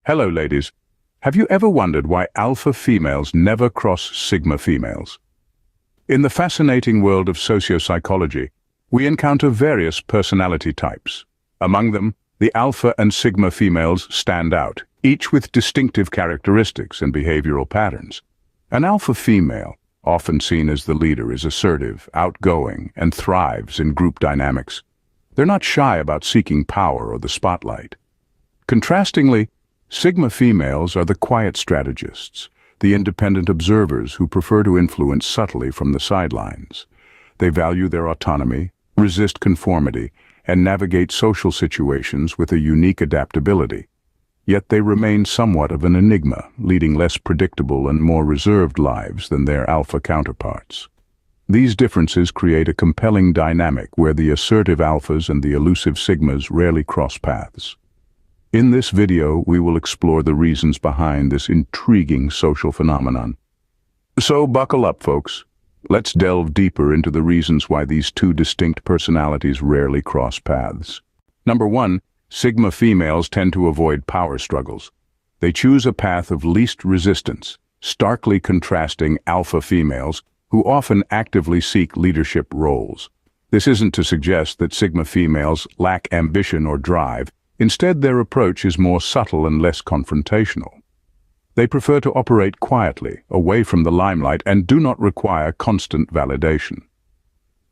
Hello, ladies. Have you ever wondered why alpha females never cross sigma females? In the fascinating world of sociopsychology, we encounter various personality types. Among them, the alpha and sigma females stand out, each with distinctive characteristics and behavioral patterns. An alpha female, often seen as the leader, is assertive, outgoing, and thrives in group dynamics. They're not shy about seeking power or the spotlight. Contrastingly, sigma females are the quiet strategists, the independent observers who prefer to influence subtly from the sidelines. They value their autonomy, resist conformity, and navigate social situations with a unique adaptability. Yet they remain somewhat of an enigma, leading less predictable and more reserved lives than their alpha counterparts. These differences create a compelling dynamic where the assertive alphas and the elusive sigmas rarely cross paths. In this video, we will explore the reasons behind this intriguing social phenomenon. So buckle up, folks. Let's delve deeper into the reasons why these two distinct personalities rarely cross paths. Number 1, sigma females tend to avoid power struggles. They choose a path of least resistance, starkly contrasting alpha females, who often actively seek leadership roles. This isn't to suggest that sigma females lack ambition or drive. Instead, their approach is more subtle and less confrontational. They prefer to operate quietly, away from the limelight, and do not require constant validation.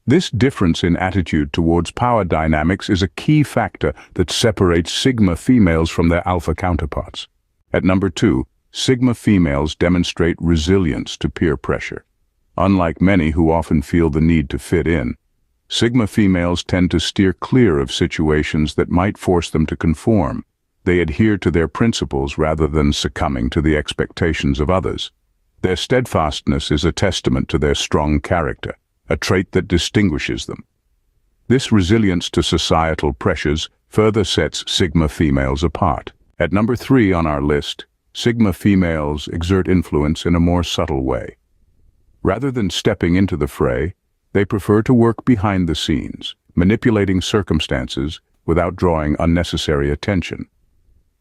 This difference in attitude towards power dynamics is a key factor that separates sigma females from their alpha counterparts. At number 2, sigma females demonstrate resilience to peer pressure. Unlike many who often feel the need to fit in, sigma females tend to steer clear of situations that might force them to conform. They adhere to their principles rather than succumbing to the expectations of others. Their steadfastness is a testament to their strong character, a trait that distinguishes them. This resilience to societal pressures further sets sigma females apart. At number 3 on our list, sigma females exert influence in a more subtle way. Rather than stepping into the fray, they prefer to work behind the scenes, manipulating circumstances without drawing unnecessary attention.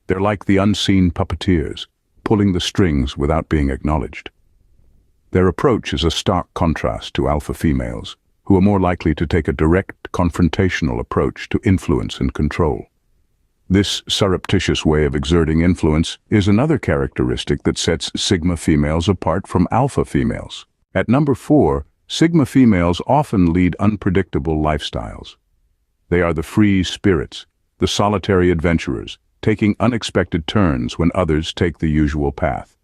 They're like the unseen puppeteers, pulling the strings without being acknowledged. Their approach is a stark contrast to alpha females, who are more likely to take a direct, confrontational approach to influence and control. This surreptitious way of exerting influence is another characteristic that sets sigma females apart from alpha females. At number 4, sigma females often lead unpredictable lifestyles. They are the free spirits, the solitary adventurers, taking unexpected turns when others take the usual path.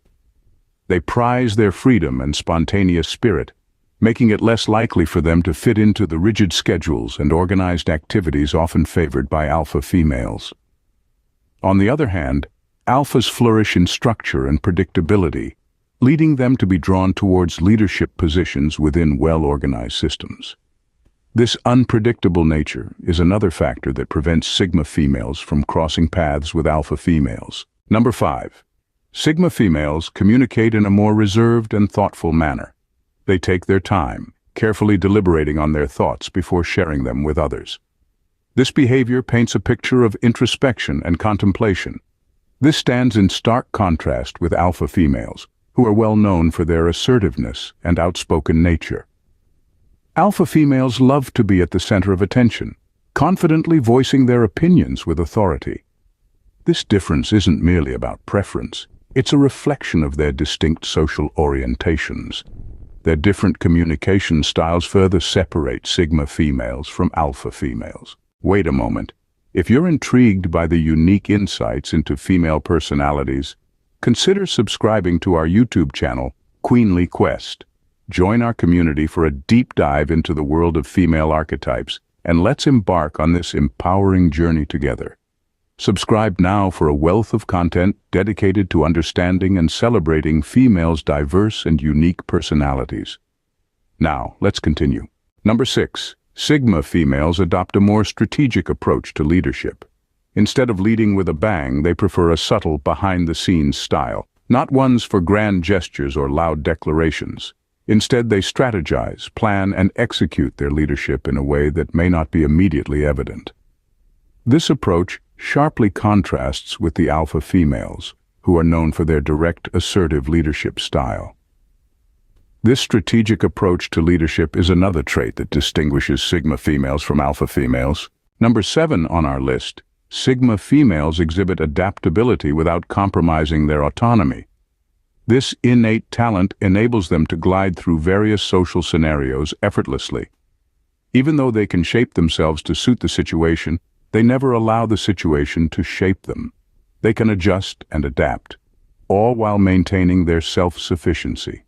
They prize their freedom and spontaneous spirit, making it less likely for them to fit into the rigid schedules and organized activities often favored by alpha females. On the other hand, alphas flourish in structure and predictability, leading them to be drawn towards leadership positions within well-organized systems. This unpredictable nature is another factor that prevents sigma females from crossing paths with alpha females. Number 5. Sigma females communicate in a more reserved and thoughtful manner. They take their time, carefully deliberating on their thoughts before sharing them with others. This behavior paints a picture of introspection and contemplation. This stands in stark contrast with alpha females, who are well known for their assertiveness and outspoken nature. Alpha females love to be at the center of attention, confidently voicing their opinions with authority. This difference isn't merely about preference, it's a reflection of their distinct social orientations. Their different communication styles further separate sigma females from alpha females. Wait a moment. If you're intrigued by the unique insights into female personalities, consider subscribing to our YouTube channel, Queenly Quest. Join our community for a deep dive into the world of female archetypes, and let's embark on this empowering journey together. Subscribe now for a wealth of content dedicated to understanding and celebrating females' diverse and unique personalities. Now, let's continue. Number 6. Sigma females adopt a more strategic approach to leadership. Instead of leading with a bang, they prefer a subtle, behind-the-scenes style, not ones for grand gestures or loud declarations. Instead, they strategize, plan, and execute their leadership in a way that may not be immediately evident. This approach sharply contrasts with the alpha females, who are known for their direct, assertive leadership style. This strategic approach to leadership is another trait that distinguishes Sigma females from Alpha females. Number 7 on our list, Sigma females exhibit adaptability without compromising their autonomy. This innate talent enables them to glide through various social scenarios effortlessly. Even though they can shape themselves to suit the situation, they never allow the situation to shape them. They can adjust and adapt, all while maintaining their self-sufficiency.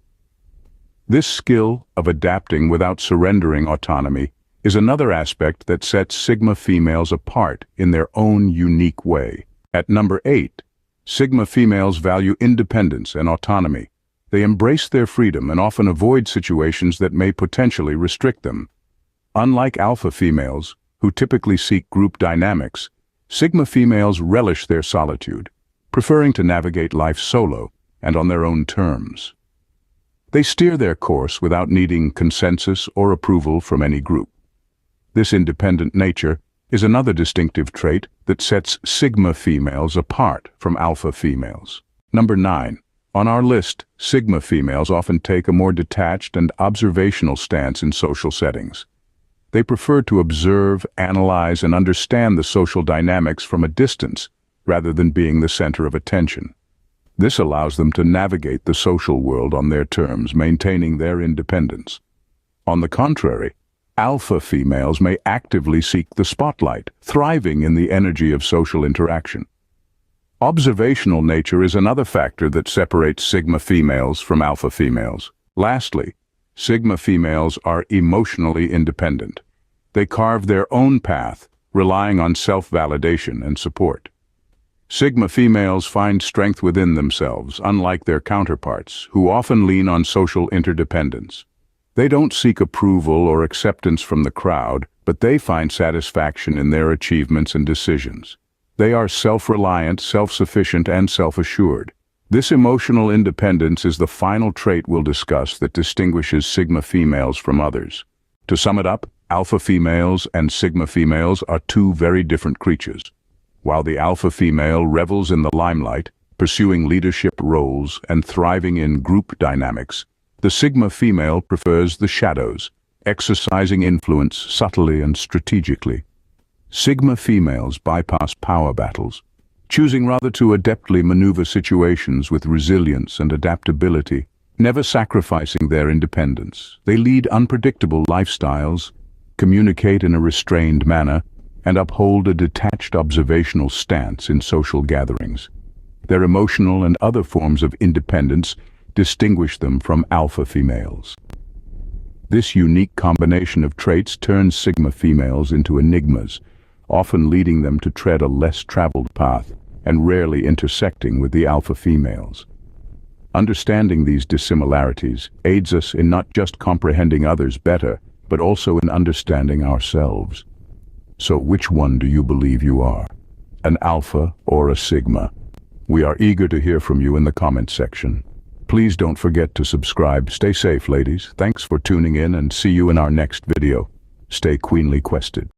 This skill of adapting without surrendering autonomy is another aspect that sets Sigma females apart in their own unique way. At number 8, Sigma females value independence and autonomy. They embrace their freedom and often avoid situations that may potentially restrict them. Unlike Alpha females, who typically seek group dynamics, Sigma females relish their solitude, preferring to navigate life solo and on their own terms. They steer their course without needing consensus or approval from any group. This independent nature is another distinctive trait that sets Sigma females apart from Alpha females. Number 9. On our list, Sigma females often take a more detached and observational stance in social settings. They prefer to observe, analyze, and understand the social dynamics from a distance, rather than being the center of attention. This allows them to navigate the social world on their terms, maintaining their independence. On the contrary, Alpha females may actively seek the spotlight, thriving in the energy of social interaction. Observational nature is another factor that separates Sigma females from Alpha females. Lastly, Sigma females are emotionally independent. They carve their own path, relying on self-validation and support. Sigma females find strength within themselves, unlike their counterparts, who often lean on social interdependence. They don't seek approval or acceptance from the crowd, but they find satisfaction in their achievements and decisions. They are self-reliant, self-sufficient, and self-assured. This emotional independence is the final trait we'll discuss that distinguishes Sigma females from others. To sum it up, Alpha females and Sigma females are two very different creatures. While the Alpha female revels in the limelight, pursuing leadership roles and thriving in group dynamics, the Sigma female prefers the shadows, exercising influence subtly and strategically. Sigma females bypass power battles, choosing rather to adeptly maneuver situations with resilience and adaptability, never sacrificing their independence. They lead unpredictable lifestyles, communicate in a restrained manner, and uphold a detached observational stance in social gatherings. Their emotional and other forms of independence distinguish them from Alpha females. This unique combination of traits turns Sigma females into enigmas, often leading them to tread a less traveled path and rarely intersecting with the Alpha females. Understanding these dissimilarities aids us in not just comprehending others better, but also in understanding ourselves. So which one do you believe you are? An Alpha or a Sigma? We are eager to hear from you in the comments section. Please don't forget to subscribe. Stay safe, ladies. Thanks for tuning in and see you in our next video. Stay queenly quested.